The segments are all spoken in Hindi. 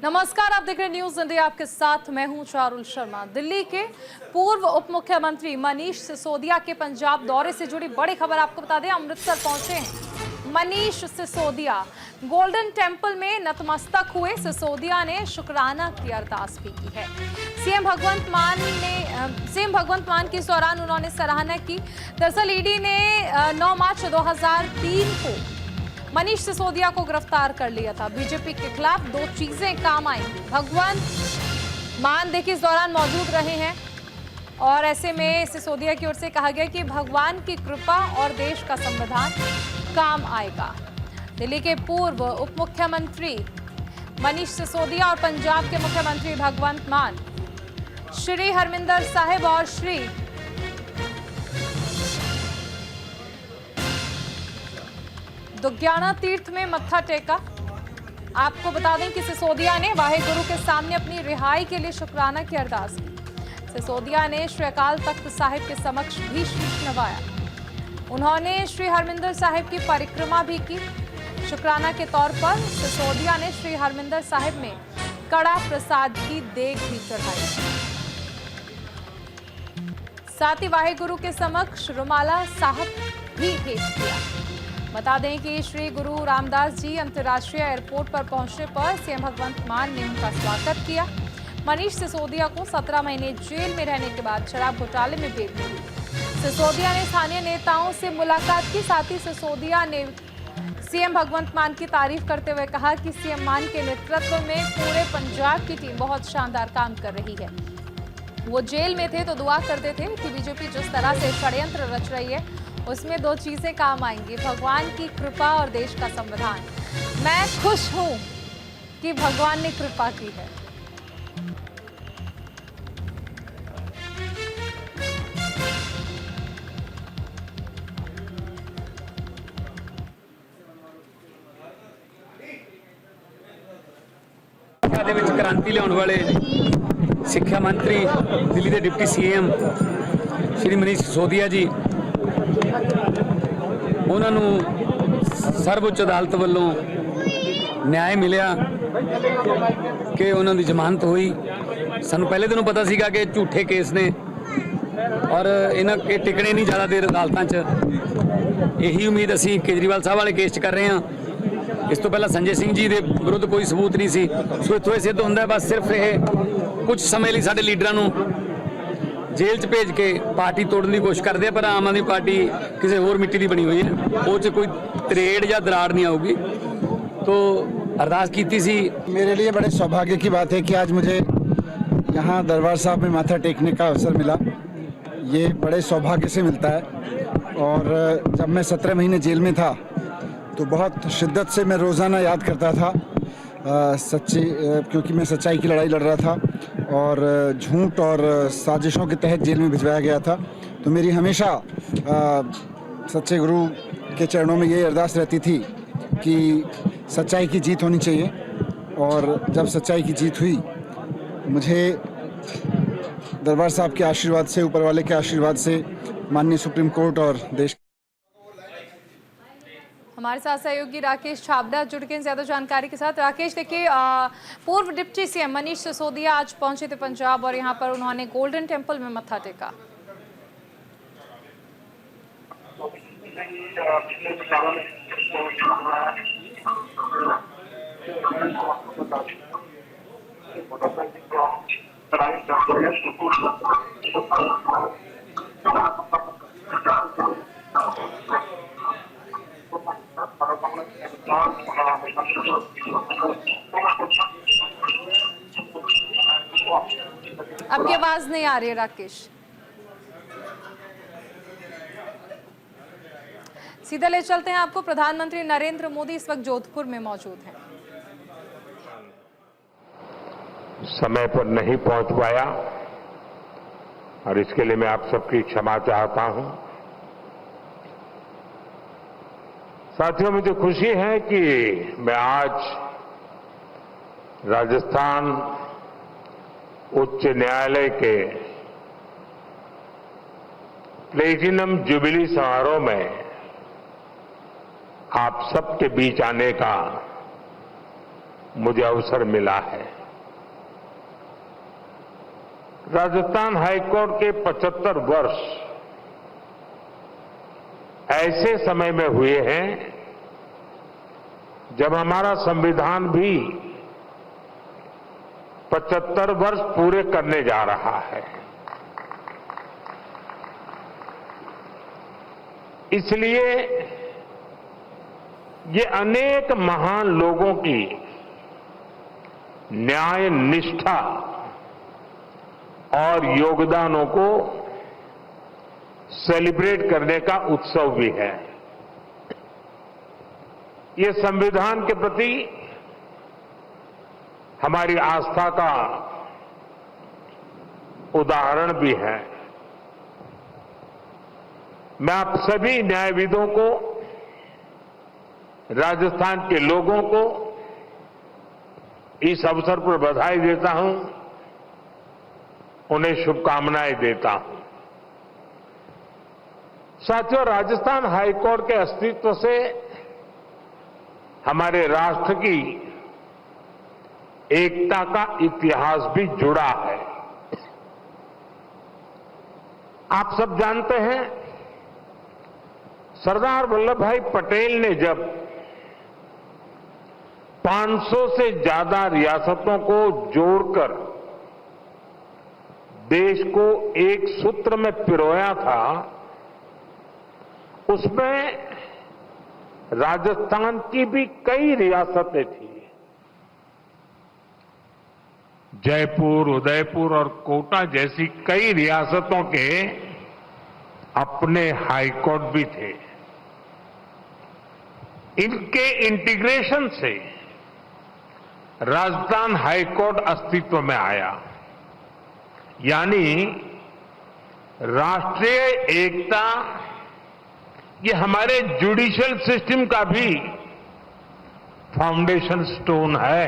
नमस्कार, आप देख रहे हैं न्यूज इंडिया। आपके साथ मैं हूं चारुल शर्मा। दिल्ली के पूर्व उप मुख्यमंत्री मनीष सिसोदिया के पंजाब दौरे से जुड़ी बड़ी खबर आपको बता दें। अमृतसर पहुंचे हैं मनीष सिसोदिया। गोल्डन टेंपल में नतमस्तक हुए सिसोदिया ने शुक्राना की अरदास भी की है। सीएम भगवंत मान की इस दौरान उन्होंने सराहना की। दरअसल ईडी ने 9 मार्च 2003 को मनीष सिसोदिया को गिरफ्तार कर लिया था। बीजेपी के खिलाफ 2 चीजें काम आएंगी। भगवंत मान देखिए इस दौरान मौजूद रहे हैं और ऐसे में सिसोदिया की ओर से कहा गया कि भगवान की कृपा और देश का संविधान काम आएगा। दिल्ली के पूर्व उप मुख्यमंत्री मनीष सिसोदिया और पंजाब के मुख्यमंत्री भगवंत मान श्री हरमिंदर साहिब और श्री दुग्याना तीर्थ में मत्था टेका। आपको बता दें कि सिसोदिया ने वाहेगुरु के सामने अपनी रिहाई के लिए शुक्राना की अरदास की। सिसोदिया ने श्री अकाल तख्त साहिब के समक्ष भी शीश नवाया। उन्होंने श्री हरमिंदर साहिब की परिक्रमा भी की। शुक्राना के तौर पर सिसोदिया ने श्री हरमिंदर साहिब में कड़ा प्रसाद की देग भी चढ़ाई। साथ ही वाहेगुरु के समक्ष रुमाला साहब भी भेंट किया। बता दें कि श्री गुरु रामदास जी अंतर्राष्ट्रीय एयरपोर्ट पर पहुंचने पर सीएम भगवंत मान ने उनका स्वागत किया। मनीष सिसोदिया को 17 महीने जेल में रहने के बाद शराब घोटाले में बेल मिली। सिसोदिया ने स्थानीय नेताओं से मुलाकात की। साथ ही सिसोदिया ने सीएम भगवंत मान की तारीफ करते हुए कहा कि सीएम मान के नेतृत्व में पूरे पंजाब की टीम बहुत शानदार काम कर रही है। वो जेल में थे तो दुआ करते थे कि बीजेपी जिस तरह से षड्यंत्र रच रही है उसमें 2 चीजें काम आएंगी, भगवान की कृपा और देश का संविधान। मैं खुश हूं कि भगवान ने कृपा की है। ਦੇ ਵਿੱਚ क्रांति ਲਿਆਉਣ ਵਾਲੇ ਸਿੱਖਿਆ ਮੰਤਰੀ ਦਿੱਲੀ ਦੇ ਡਿਪਟੀ ਸੀਐਮ ਸ਼੍ਰੀ ਮਨੀਸ਼ ਸਿਸੋਦੀਆ ਜੀ, ਉਹਨਾਂ ਨੂੰ ਸਰਵਉੱਚ ਅਦਾਲਤ ਵੱਲੋਂ ਨਿਆਂ ਮਿਲਿਆ ਕਿ ਉਹਨਾਂ ਦੀ ਜ਼ਮਾਨਤ ਹੋਈ। ਸਾਨੂੰ ਪਹਿਲੇ ਦਿਨੋਂ ਪਤਾ ਸੀਗਾ ਕਿ ਝੂਠੇ ਕੇਸ ਨੇ ਔਰ ਇਹਨਾਂ ਕੇ ਟਿਕਣੇ ਨਹੀਂ ਜ਼ਿਆਦਾ ਦੇਰ ਅਦਾਲਤਾਂ 'ਚ। ਇਹੀ ਉਮੀਦ ਅਸੀਂ ਕੇਜਰੀਵਾਲ ਸਾਹਿਬ ਵਾਲੇ ਕੇਸ 'ਚ ਕਰ ਰਹੇ ਹਾਂ। ਇਸ ਤੋਂ ਪਹਿਲਾਂ ਸੰਜੇ ਸਿੰਘ ਜੀ ਦੇ ਵਿਰੁੱਧ ਕੋਈ ਸਬੂਤ ਨਹੀਂ ਸੀ। ਸੋ ਇੱਥੋਂ ਇਹ ਸਿੱਧ ਹੁੰਦਾ ਬਸ ਸਿਰਫ ਇਹ ਕੁਝ ਸਮੇਂ ਲਈ ਸਾਡੇ ਲੀਡਰਾਂ ਨੂੰ जेल च भेज के पार्टी तोड़ने की कोशिश करते हैं, पर आम आदमी पार्टी किसी होर मिट्टी की बनी हुई है, वो कोई तरेड़ या दरार नहीं आऊगी। तो अरदास की सी। मेरे लिए बड़े सौभाग्य की बात है कि आज मुझे यहाँ दरबार साहब में माथा टेकने का अवसर मिला। ये बड़े सौभाग्य से मिलता है। और जब मैं 17 महीने जेल में था तो बहुत शिद्दत से मैं रोज़ाना याद करता था क्योंकि मैं सच्चाई की लड़ाई लड़ रहा था और झूठ और साजिशों के तहत जेल में भिजवाया गया था। तो मेरी हमेशा सच्चे गुरु के चरणों में यही अरदास रहती थी कि सच्चाई की जीत होनी चाहिए। और जब सच्चाई की जीत हुई, मुझे दरबार साहब के आशीर्वाद से, ऊपर वाले के आशीर्वाद से, माननीय सुप्रीम कोर्ट और देश। हमारे साथ सहयोगी राकेश छाबड़ा जुड़ गए ज्यादा जानकारी के साथ। राकेश, देखिए पूर्व डिप्टी सीएम मनीष सिसोदिया आज पहुंचे थे पंजाब और यहां पर उन्होंने गोल्डन टेंपल में मत्था टेका। आपकी आवाज नहीं आ रही है राकेश। सीधा ले चलते हैं आपको। प्रधानमंत्री नरेंद्र मोदी इस वक्त जोधपुर में मौजूद हैं। समय पर नहीं पहुंच पाया और इसके लिए मैं आप सबकी क्षमा चाहता हूं। साथियों, मुझे खुशी है कि मैं आज राजस्थान उच्च न्यायालय के प्लेटिनम जुबिली समारोह में आप सबके बीच आने का मुझे अवसर मिला है। राजस्थान हाईकोर्ट के 75 वर्ष ऐसे समय में हुए हैं जब हमारा संविधान भी 75 वर्ष पूरे करने जा रहा है। इसलिए ये अनेक महान लोगों की न्याय निष्ठा और योगदानों को सेलिब्रेट करने का उत्सव भी है। ये संविधान के प्रति हमारी आस्था का उदाहरण भी है। मैं आप सभी न्यायविदों को, राजस्थान के लोगों को इस अवसर पर बधाई देता हूं, उन्हें शुभकामनाएं देता हूं। साथियों, राजस्थान हाईकोर्ट के अस्तित्व से हमारे राष्ट्र की एकता का इतिहास भी जुड़ा है। आप सब जानते हैं, सरदार वल्लभ भाई पटेल ने जब 500 से ज्यादा रियासतों को जोड़कर देश को एक सूत्र में पिरोया था, उसमें राजस्थान की भी कई रियासतें थी। जयपुर, उदयपुर और कोटा जैसी कई रियासतों के अपने हाईकोर्ट भी थे। इनके इंटीग्रेशन से राजस्थान हाईकोर्ट अस्तित्व में आया, यानी राष्ट्रीय एकता ये हमारे जुडिशियल सिस्टम का भी फाउंडेशन स्टोन है।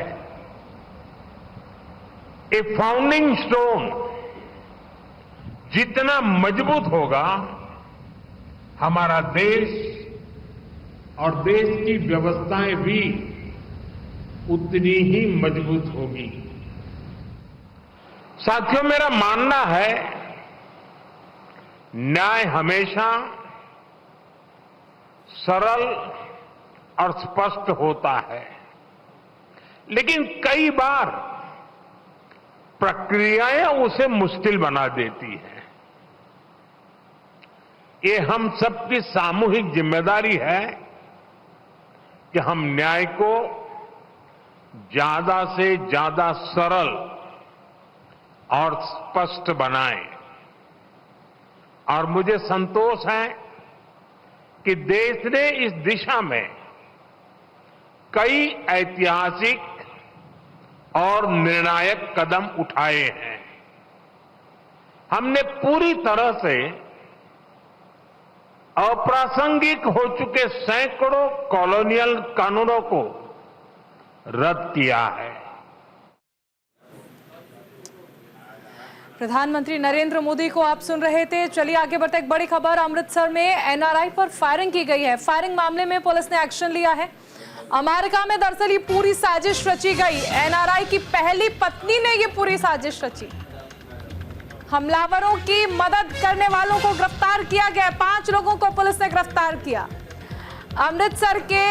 ए फाउंडिंग स्टोन जितना मजबूत होगा, हमारा देश और देश की व्यवस्थाएं भी उतनी ही मजबूत होगी। साथियों, मेरा मानना है न्याय हमेशा सरल और स्पष्ट होता है, लेकिन कई बार प्रक्रियाएं उसे मुश्किल बना देती हैं। ये हम सबकी सामूहिक जिम्मेदारी है कि हम न्याय को ज्यादा से ज्यादा सरल और स्पष्ट बनाएं। और मुझे संतोष है कि देश ने इस दिशा में कई ऐतिहासिक और निर्णायक कदम उठाए हैं। हमने पूरी तरह से अप्रासंगिक हो चुके सैकड़ों कॉलोनियल कानूनों को रद्द किया है। प्रधानमंत्री नरेंद्र मोदी को आप सुन रहे थे। चलिए आगे बढ़ते, एक बड़ी खबर, अमृतसर में एनआरआई पर फायरिंग की गई है। फायरिंग मामले में पुलिस ने एक्शन लिया है। अमेरिका में दरअसल ये पूरी साजिश रची गई। एनआरआई की पहली पत्नी ने ये पूरी साजिश रची। हमलावरों की मदद करने वालों को गिरफ्तार किया गया। 5 लोगों को पुलिस ने गिरफ्तार किया। अमृतसर के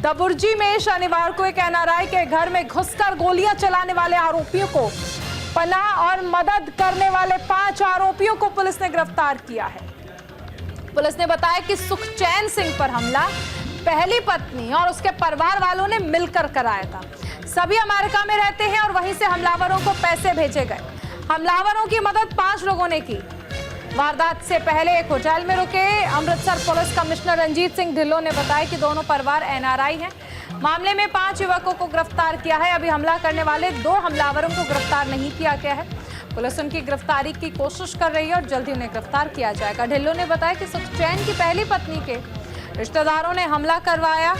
दबुर्जी में शनिवार को एक एनआरआई के घर में घुसकर गोलियां चलाने वाले आरोपियों को, पनाह और मदद करने वाले 5 आरोपियों को पुलिस ने गिरफ्तार किया है। पुलिस ने बताया कि सुखचैन सिंह पर हमला पहली पत्नी और उसके परिवार वालों ने मिलकर कराया था। सभी अमेरिका में रहते हैं और वहीं से हमलावरों को पैसे भेजे गए। हमलावरों की मदद 5 लोगों ने की। वारदात से पहले एक होटल में रुके अमृतसर पुलिस कमिश्नर रंजीत सिंह ढिल्लों ने बताया कि दोनों परिवार एनआरआई हैं। मामले में 5 युवकों को गिरफ्तार किया है। अभी हमला करने वाले 2 हमलावरों को गिरफ्तार नहीं किया गया है। पुलिस उनकी गिरफ्तारी की कोशिश कर रही है और जल्दी उन्हें गिरफ्तार किया जाएगा। ढिल्लों ने बताया कि सुखचैन की पहली पत्नी के रिश्तेदारों ने हमला करवाया।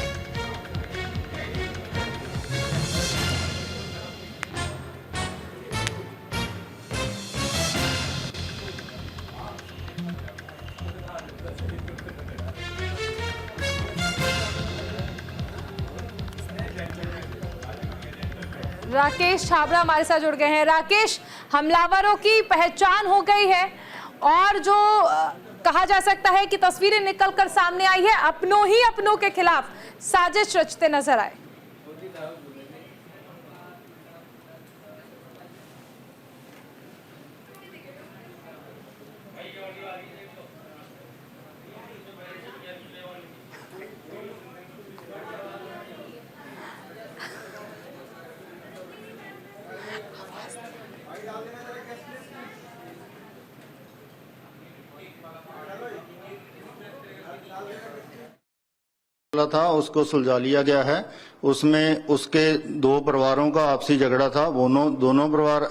राकेश छाबड़ा हमारे साथ जुड़ गए हैं। राकेश, हमलावरों की पहचान हो गई है और जो कहा जा सकता है कि तस्वीरें निकलकर सामने आई है, अपनों ही अपनों के खिलाफ साजिश रचते नजर आए। था उसको सुलझा लिया गया है। उसमें उसके दो परिवारों का आपसी झगड़ा था। दोनों परिवार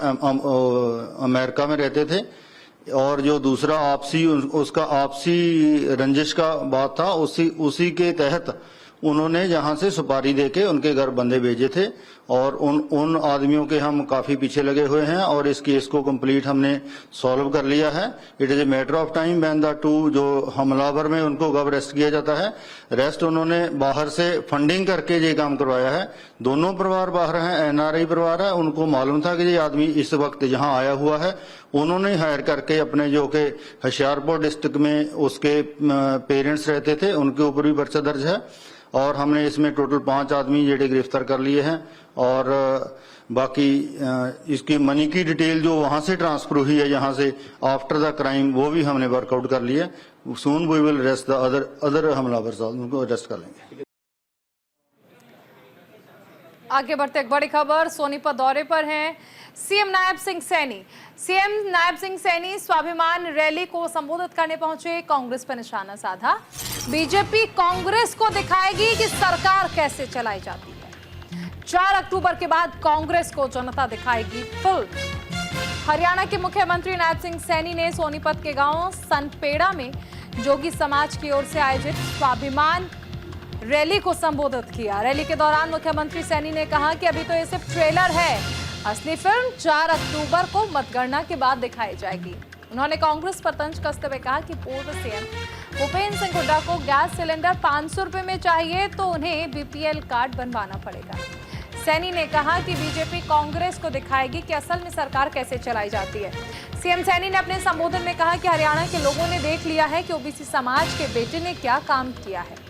अमेरिका में रहते थे और जो दूसरा उसका आपसी रंजिश का बात था, उसी के तहत उन्होंने जहां से सुपारी देके उनके घर बंदे भेजे थे और उन आदमियों के हम काफी पीछे लगे हुए हैं और इस केस को कंप्लीट हमने सॉल्व कर लिया है। It is a matter of time when the two जो हमलावर में उनको कब अरेस्ट किया जाता है। रेस्ट उन्होंने बाहर से फंडिंग करके ये काम करवाया है। दोनों परिवार बाहर हैं, एनआरआई परिवार है। उनको मालूम था कि ये आदमी इस वक्त यहाँ आया हुआ है। उन्होंने हायर करके अपने जो के होशियारपुर डिस्ट्रिक्ट में उसके पेरेंट्स रहते थे, उनके ऊपर भी पर्चा दर्ज है और हमने इसमें टोटल 5 आदमी जेडे गिरफ्तार कर लिए हैं और बाकी इसकी मनी की डिटेल जो वहां से ट्रांसफर हुई है यहाँ से आफ्टर द क्राइम, वो भी हमने वर्कआउट कर लिया। Soon we will arrest the other हमलावर, उनको अरेस्ट कर लेंगे। आगे बढ़ते एक बड़ी खबर, सोनीपत दौरे पर हैं सीएम नायब सिंह सैनी। सीएम नायब सिंह सैनी स्वाभिमान रैली को संबोधित करने पहुंचे, कांग्रेस पर निशाना साधा। बीजेपी कांग्रेस को दिखाएगी कि सरकार कैसे चलाई जाती है। 4 अक्टूबर के बाद कांग्रेस को जनता दिखाएगी फुल। हरियाणा के मुख्यमंत्री नायब सिंह सैनी ने सोनीपत के गांव सनपेड़ा में जोगी समाज की ओर से आयोजित स्वाभिमान रैली को संबोधित किया। रैली के दौरान मुख्यमंत्री सैनी ने कहा कि अभी तो ये सिर्फ ट्रेलर है, असली फिल्म 4 अक्टूबर को मतगणना के बाद दिखाई जाएगी। उन्होंने कांग्रेस पर तंज कसते हुए कहा कि पूर्व सीएम भूपेंद्र सिंह हुड्डा को गैस सिलेंडर 500 रुपए में चाहिए तो उन्हें बीपीएल कार्ड बनवाना पड़ेगा। सैनी ने कहा कि बीजेपी कांग्रेस को दिखाएगी कि असल में सरकार कैसे चलाई जाती है। सीएम सैनी ने अपने संबोधन में कहा कि हरियाणा के लोगों ने देख लिया है कि ओबीसी समाज के बेटे ने क्या काम किया है।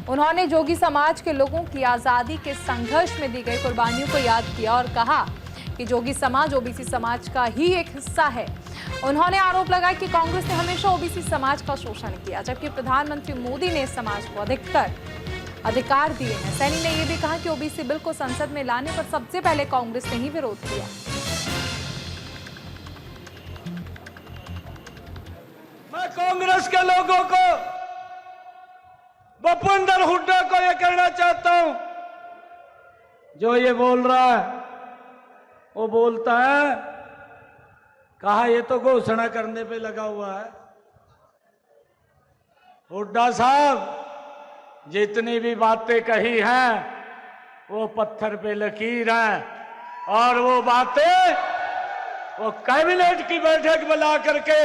उन्होंने जोगी समाज के लोगों की आजादी के संघर्ष में दी गई कुर्बानियों को याद किया और कहा कि जोगी समाज ओबीसी समाज का ही एक हिस्सा है। उन्होंने आरोप लगाया कि कांग्रेस ने हमेशा ओबीसी समाज का शोषण किया, जबकि प्रधानमंत्री मोदी ने समाज को अधिकतर अधिकार दिए हैं। सैनी ने यह भी कहा कि ओबीसी बिल को संसद में लाने पर सबसे पहले कांग्रेस ने ही विरोध किया। मैं कांग्रेस के लोगों को, भूपेंद्र हुड्डा को यह कहना चाहता हूं, जो ये बोल रहा है वो बोलता है, कहा ये तो घोषणा करने पे लगा हुआ है। हुड्डा साहब जितनी भी बातें कही हैं वो पत्थर पे लकीर हैं और वो बातें वो कैबिनेट की बैठक बुला करके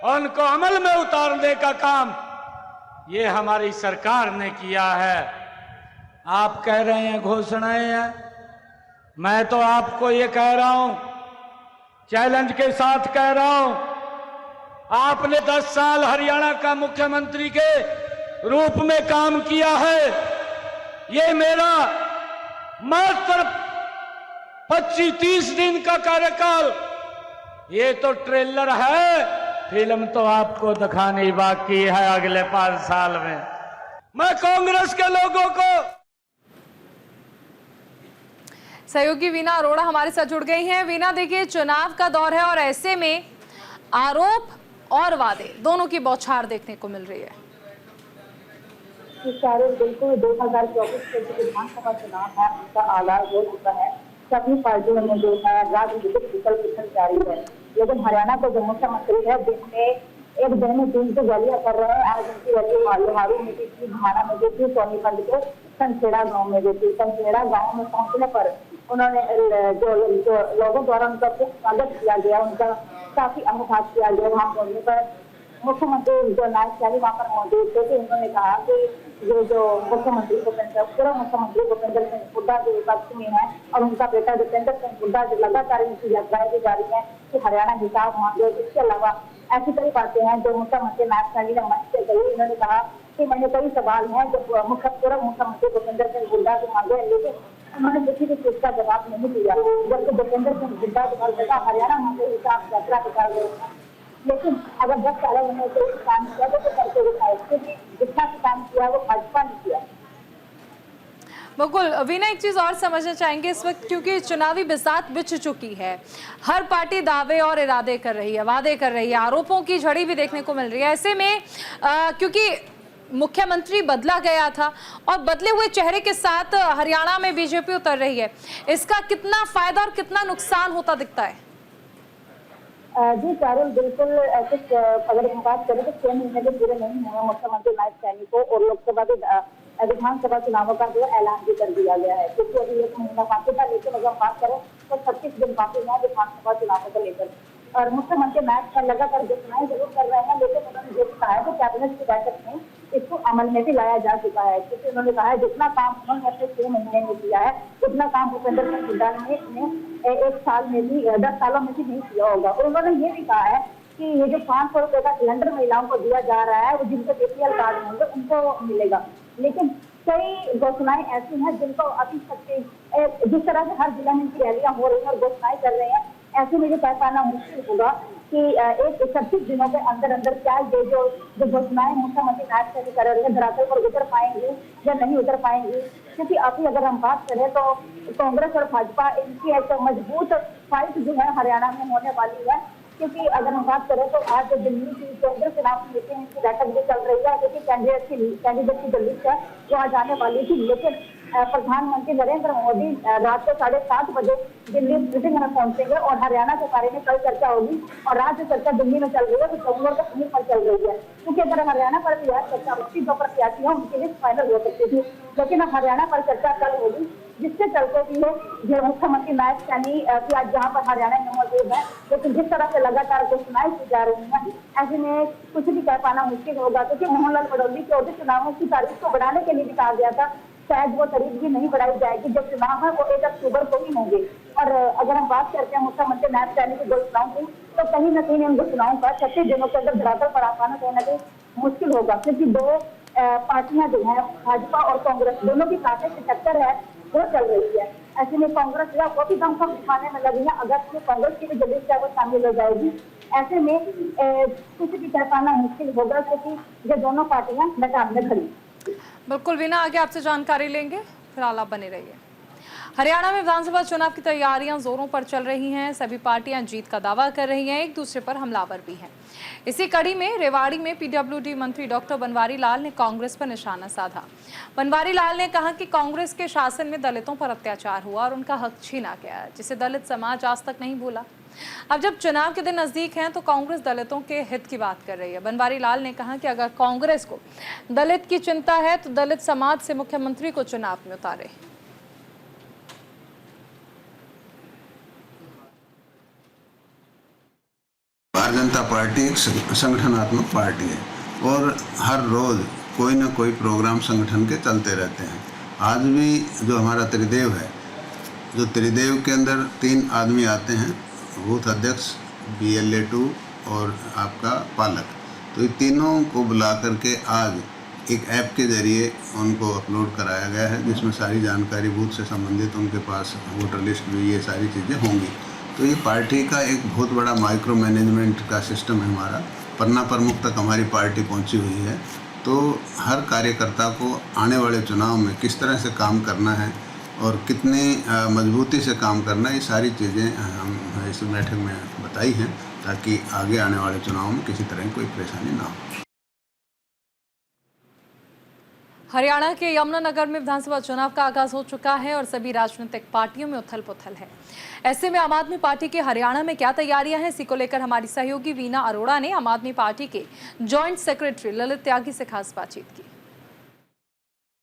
उनको अमल में उतारने का काम ये हमारी सरकार ने किया है। आप कह रहे हैं घोषणाएं हैं, मैं तो आपको ये कह रहा हूं, चैलेंज के साथ कह रहा हूं, आपने 10 साल हरियाणा का मुख्यमंत्री के रूप में काम किया है। ये मेरा मात्र 25-30 दिन का कार्यकाल, ये तो ट्रेलर है, फिल्म तो आपको दिखानी बाकी है अगले 5 साल में। मैं कांग्रेस के लोगों को। सहयोगी वीना अरोड़ा हमारे साथ जुड़ गई हैं। वीना, देखिए चुनाव का दौर है और ऐसे में आरोप और वादे दोनों की बौछार देखने को मिल रही है। बिल्कुल 2024 के जो विधानसभा चुनाव है उसका आगाज हो चुका है। सभी पार्टियों में जो है राजनीतिक विकल्प जारी है, लेकिन हरियाणा का जो मुख्यमंत्री है जिसमें एक दिन में 3 रैलियां कर रहे हैं। आज उनकी रैली लोहारू में भी थी, भाना में भी थी, सोनीपत के सनखेड़ा गांव में भी थी। सनखेड़ा गांव में पहुंचने पर उन्होंने जो लोगों द्वारा उनका स्वागत किया गया, उनका काफी अनुवाद किया गया। वहां पहुंचने पर मुख्यमंत्री जो नायब सैनी वहाँ पर मौजूद थे, तो उन्होंने कहा कि ये जो मुख्यमंत्री पूर्व मुख्यमंत्री भूपेंद्र सिंह हुड्डा जो विपक्ष में है और उनका बेटा दीपेंद्र सिंह हुड्डा जो लगातार इनकी यात्राएं की जा रही है कि हरियाणा हिसाब मांगे। इसके अलावा ऐसी कई बातें हैं जो मुख्यमंत्री नायब सैनी ने मंच से कही। उन्होंने कहा कि मैंने कई सवाल हैं जो पूर्व मुख्यमंत्री भूपेंद्र सिंह हुड्डा से मांगे, लेकिन उन्होंने किसी भी चीज का जवाब नहीं दिया। जबकि भूपेंद्र सिंह हुड्डा जो बेटा हरियाणा मांगे हिसाब यात्रा निकाल रहे हैं, लेकिन अगर 10 साल उन्होंने कोई काम किया तो करके दिखाए, क्योंकि जितना काम किया वो भाजपा ने किया। बिल्कुल वीना, एक चीज और समझना चाहेंगे इस वक्त, क्योंकि चुनावी बिसात बिछ चुकी है, हर पार्टी दावे और इरादे कर रही है, वादे कर रही है, आरोपों की झड़ी भी देखने को मिल रही है। ऐसे में क्योंकि मुख्यमंत्री बदला गया था और बदले हुए चेहरे के साथ हरियाणा में बीजेपी उतर रही है, इसका कितना फायदा और कितना नुकसान होता दिखता है? जी चारुल, बिल्कुल ऐसे अगर हम बात करें तो 6 महीने के पूरे नहीं हुए मुख्यमंत्री नायब सैनी को, और लोकसभा के विधानसभा चुनावों का जो ऐलान भी कर दिया गया है, क्योंकि अभी 1 महीना बाकी था। लेकिन अगर हम बात करें तो 36 दिन बाकी है विधानसभा चुनावों को लेकर, और मुख्यमंत्री नायब सैनी लगातार घोषणाएं जरूर कर रहे हैं, लेकिन उन्होंने जो कहा है तो कैबिनेट की बैठक में इसको अमल में भी लाया जा चुका है। क्योंकि उन्होंने कहा है जितना काम उन्होंने अपने 6 महीने में किया है उतना काम भूपेंद्र सिंह हुड्डा ने 1 साल में भी 10 सालों में भी नहीं किया होगा। और उन्होंने ये भी कहा है कि ये जो 500 रुपए का सिलेंडर महिलाओं को दिया जा रहा है वो जिनको बीपीएल कार्ड होंगे उनको मिलेगा, लेकिन कई घोषणाएं ऐसी हैं जिनको अभी तक जिस तरह से हर जिला में इनकी रैलियां हो रही हैं और घोषणाएं कर रहे हैं, ऐसे में ये तय पाना मुश्किल होगा कि एक 36 दिनों के अंदर अंदर क्या ये जो घोषणाएं मुख्यमंत्री नायब सैनी कर रहे हैं धरातल पर उतर पाएंगे या नहीं उतर पाएंगे। क्योंकि अभी अगर हम बात करें तो कांग्रेस और भाजपा इनकी एक मजबूत फाइट जो है हरियाणा में होने वाली है। क्योंकि अगर हम बात करें तो आज दिल्ली की केंद्रीय चुनाव समिति में इनकी बैठक भी चल रही है, क्योंकि कैंडिडेट की जो लिस्ट है वो आज आने वाली थी। लेकिन प्रधानमंत्री नरेंद्र मोदी रात को 7:30 बजे दिल्ली मीटिंग में पहुंचेंगे और हरियाणा के बारे में कल चर्चा होगी, और राज्य चर्चा दिल्ली में चल रही है तो चौंगड़ का कहीं पर चल रही है। क्योंकि अगर हरियाणा पर भी यह चर्चा होती जो प्रत्याशी है उनकी लिस्ट फाइनल हो सकती थी, लेकिन अब हरियाणा पर चर्चा कल होगी, जिसके चलते भी है जो मुख्यमंत्री नायब सैनी की आज जहाँ पर हरियाणा में मौजूद है, लेकिन जिस तरह से लगातार घोषणाएं की जा रही हैं ऐसे में कुछ भी कह पाना मुश्किल होगा। क्योंकि मोहनलाल पटौदी के और चुनावों की तारीख को बढ़ाने के लिए भी कहा गया था, शायद वो तारीख भी नहीं बढ़ाई जाएगी। जब चुनाव है वो 1 अक्टूबर को ही होंगे। और अगर हम बात करते हैं मुख्यमंत्री नायब सैनी की घोषणाओं की, तो कहीं न कहीं इन घोषणाओं का 36 दिनों के अंदर धरातल पर आ पाना कहीं न कहीं मुश्किल होगा। क्योंकि 2 पार्टियां जो है भाजपा और कांग्रेस दोनों की ताकत की टक्कर है वो चल रही है। ऐसे में कांग्रेस जो वो भी दमखम दिखाने में लगी है। अगस्त में कांग्रेस की भी जो लिस्ट है वो शामिल हो जाएगी। ऐसे में कुछ भी कह पाना मुश्किल होगा, क्योंकि ये दोनों पार्टियां मैदान में खड़ी। बिल्कुल वीना, आगे आपसे जानकारी लेंगे, फिलहाल आप बने रहिए। हरियाणा में विधानसभा चुनाव की तैयारियां जोरों पर चल रही हैं, सभी पार्टियां जीत का दावा कर रही हैं, एक दूसरे पर हमलावर भी हैं। इसी कड़ी में रेवाड़ी में पीडब्ल्यूडी मंत्री डॉक्टर बनवारी लाल ने कांग्रेस पर निशाना साधा। बनवारी लाल ने कहा कि कांग्रेस के शासन में दलितों पर अत्याचार हुआ और उनका हक छीना गया, जिसे दलित समाज आज तक नहीं भूला। अब जब चुनाव के दिन नजदीक हैं तो कांग्रेस दलितों के हित की बात कर रही है। बनवारी लाल ने कहा कि अगर कांग्रेस को दलित की चिंता है तो दलित समाज से मुख्यमंत्री को चुनाव में उतारे। भारतीय जनता पार्टी एक संगठनात्मक पार्टी है और हर रोज कोई ना कोई प्रोग्राम संगठन के चलते रहते हैं। आज भी जो हमारा त्रिदेव है, जो त्रिदेव के अंदर 3 आदमी आते हैं, बूथ अध्यक्ष, BLA 2 और आपका पालक, तो ये तीनों को बुला करके आज एक ऐप के जरिए उनको अपलोड कराया गया है, जिसमें सारी जानकारी बूथ से संबंधित उनके पास वोटर लिस्ट भी ये सारी चीज़ें होंगी। तो ये पार्टी का एक बहुत बड़ा माइक्रो मैनेजमेंट का सिस्टम है हमारा। पन्ना प्रमुख तक हमारी पार्टी पहुंची हुई है। तो हर कार्यकर्ता को आने वाले चुनाव में किस तरह से काम करना है और कितनी मजबूती से काम करना है, ये सारी चीज़ें हम इस बैठक में बताई हैं, ताकि आगे आने वाले चुनाव में किसी तरह की कोई परेशानी ना हो। हरियाणा के यमुनानगर में विधानसभा चुनाव का आगाज हो चुका है और सभी राजनीतिक पार्टियों में उथल पुथल है। ऐसे में आम आदमी पार्टी के हरियाणा में क्या तैयारियां हैं, इसी को लेकर हमारी सहयोगी वीना अरोड़ा ने आम आदमी पार्टी के जॉइंट सेक्रेटरी ललित त्यागी से खास बातचीत की।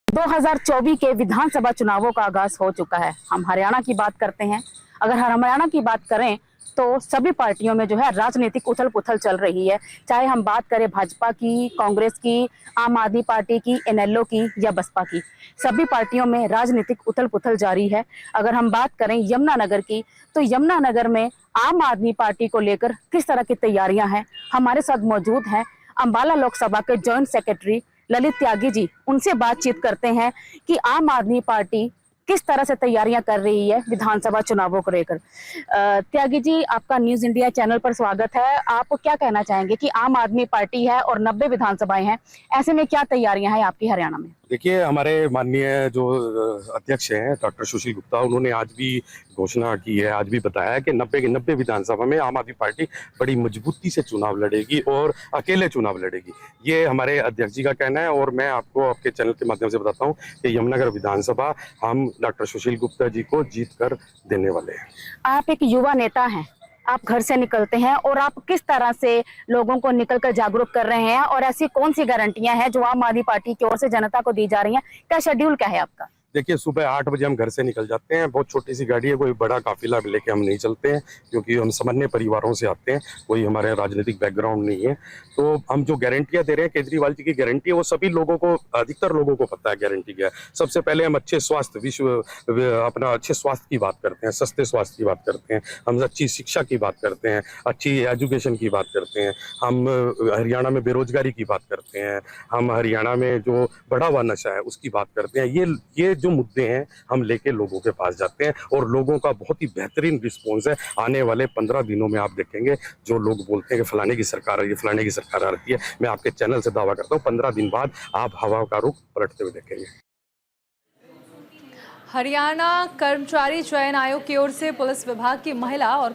2024 के विधानसभा चुनावों का आगाज हो चुका है। हम हरियाणा की बात करते हैं। अगर हरियाणा की बात करें तो सभी पार्टियों में जो है राजनीतिक उथल पुथल चल रही है, चाहे हम बात करें भाजपा की, कांग्रेस की, आम आदमी पार्टी की, इनेलो की या बसपा की। सभी पार्टियों में राजनीतिक उथल पुथल जारी है। अगर हम बात करें यमुनानगर की, तो यमुनानगर में आम आदमी पार्टी को लेकर किस तरह की तैयारियां हैं, हमारे साथ मौजूद हैं अंबाला लोकसभा के जॉइंट सेक्रेटरी ललित त्यागी जी। उनसे बातचीत करते हैं कि आम आदमी पार्टी किस तरह से तैयारियां कर रही है विधानसभा चुनावों को लेकर। त्यागी जी, आपका न्यूज इंडिया चैनल पर स्वागत है। आप क्या कहना चाहेंगे कि आम आदमी पार्टी है और 90 विधानसभाएं हैं, ऐसे में क्या तैयारियां हैं आपकी हरियाणा में? देखिए, हमारे माननीय जो अध्यक्ष हैं डॉक्टर सुशील गुप्ता, उन्होंने आज भी घोषणा की है, आज भी बताया है कि 90 की 90 विधानसभा में आम आदमी पार्टी बड़ी मजबूती से चुनाव लड़ेगी और अकेले चुनाव लड़ेगी। ये हमारे अध्यक्ष जी का कहना है और मैं आपको आपके चैनल के माध्यम से बताता हूँ कि यमुनानगर विधानसभा हम डॉक्टर सुशील गुप्ता जी को जीत कर देने वाले हैं। आप एक युवा नेता हैं, आप घर से निकलते हैं और आप किस तरह से लोगों को निकलकर जागरूक कर रहे हैं और ऐसी कौन सी गारंटियां हैं जो आम आदमी पार्टी की ओर से जनता को दी जा रही हैं? क्या शेड्यूल क्या है आपका? देखिए, सुबह 8 बजे हम घर से निकल जाते हैं। बहुत छोटी सी गाड़ी है, कोई बड़ा काफिला लेके हम नहीं चलते हैं क्योंकि हम सामान्य परिवारों से आते हैं, कोई हमारे राजनीतिक बैकग्राउंड नहीं है। तो हम जो गारंटियां दे रहे हैं, केजरीवाल जी की गारंटी है, वो सभी लोगों को, अधिकतर लोगों को पता है गारंटी क्या है। सबसे पहले हम अच्छे स्वास्थ्य, अपना अच्छे स्वास्थ्य की बात करते हैं, सस्ते स्वास्थ्य की बात करते हैं, हम अच्छी शिक्षा की बात करते हैं, अच्छी एजुकेशन की बात करते हैं, हम हरियाणा में बेरोजगारी की बात करते हैं, हम हरियाणा में जो बढ़ा हुआ नशा है उसकी बात करते हैं। ये जो मुद्दे हैं हम लेके लोगों के पास जाते हैं और लोगों का बहुत ही बेहतरीन रिस्पॉन्स है। आने वाले 15 दिनों में आप देखेंगे, जो लोग बोलते हैं कि फलाने की सरकार आ रही है, फलाने की सरकार आ रही है, मैं आपके चैनल से दावा करता हूँ 15 दिन बाद आप हवा का रुख पलटते हुए देखेंगे। हरियाणा कर्मचारी चयन आयोग की ओर से पुलिस विभाग की महिला और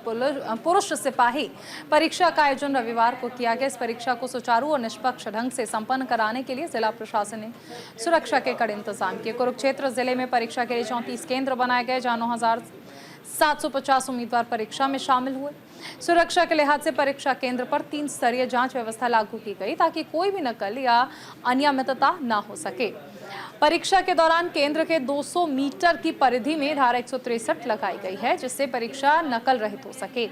पुरुष सिपाही परीक्षा का आयोजन रविवार को किया गया। इस परीक्षा को सुचारू और निष्पक्ष ढंग से संपन्न कराने के लिए जिला प्रशासन ने सुरक्षा के कड़े इंतजाम किए। कुरुक्षेत्र जिले में परीक्षा के लिए 34 केंद्र बनाए गए, जहां 9,750 उम्मीदवार परीक्षा में शामिल हुए। सुरक्षा के लिहाज से परीक्षा केंद्र पर 3 स्तरीय जांच व्यवस्था लागू की गई ताकि कोई भी नकल या अनियमितता न हो सके। परीक्षा के दौरान केंद्र के 200 मीटर की परिधि में धारा 163 लगाई गई है, जिससे परीक्षा नकल रहित हो सके।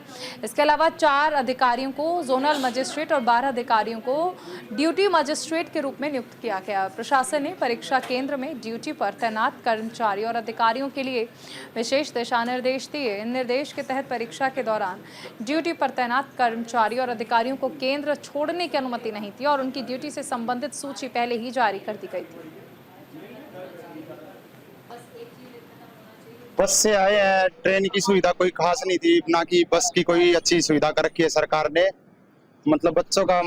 इसके अलावा 4 अधिकारियों को जोनल मजिस्ट्रेट और 12 अधिकारियों को ड्यूटी मजिस्ट्रेट के रूप में नियुक्त किया गया। प्रशासन ने परीक्षा केंद्र में ड्यूटी पर तैनात कर्मचारी और अधिकारियों के लिए विशेष दिशा निर्देश दिए। इन निर्देश के तहत परीक्षा के दौरान ड्यूटी पर तैनात कर्मचारी और अधिकारियों को केंद्र छोड़ने की अनुमति नहीं थी और उनकी ड्यूटी से संबंधित सूची पहले ही जारी कर दी गई थी। बस से आए हैं, ट्रेन की सुविधा कोई खास नहीं थी, ना कि बस की कोई अच्छी सुविधा कर रखी है सरकार ने। मतलब बच्चों का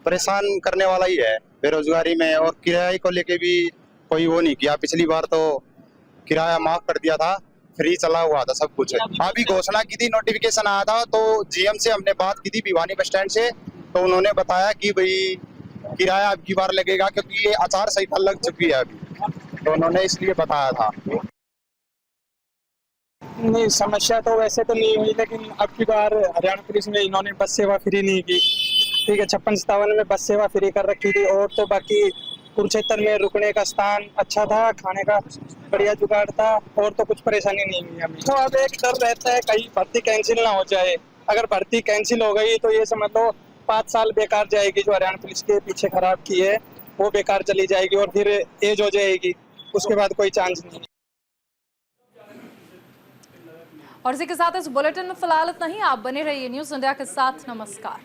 परेशान करने वाला ही है बेरोजगारी में, और किराए को लेके भी कोई वो नहीं किया। पिछली बार तो किराया माफ कर दिया था, फ्री चला हुआ था सब कुछ। अभी घोषणा की थी, नोटिफिकेशन आया था तो जीएम से हमने बात की थी भिवानी बस स्टैंड से, तो उन्होंने बताया कि भाई किराया अब की बार लगेगा क्योंकि ये आचार संहिता लग चुकी है अभी, तो उन्होंने इसलिए बताया था। नहीं, समस्या तो वैसे तो नहीं हुई, लेकिन अब की बार हरियाणा पुलिस में इन्होंने बस सेवा फ्री नहीं की। ठीक है, 56-57 में बस सेवा फ्री कर रखी थी, और तो बाकी कुरुक्षेत्र में रुकने का स्थान अच्छा था, खाने का बढ़िया जुगाड़ था, और तो कुछ परेशानी नहीं हुई हमें। तो अब एक डर रहता है कहीं भर्ती कैंसिल ना हो जाए। अगर भर्ती कैंसिल हो गई तो ये समझ लो 5 साल बेकार जाएगी, जो हरियाणा पुलिस के पीछे खराब की है वो बेकार चली जाएगी, और फिर एज हो जाएगी, उसके बाद कोई चांस नहीं। और इसी के साथ इस बुलेटिन में फिलहाल इतना ही। आप बने रहिए न्यूज इंडिया के साथ। नमस्कार।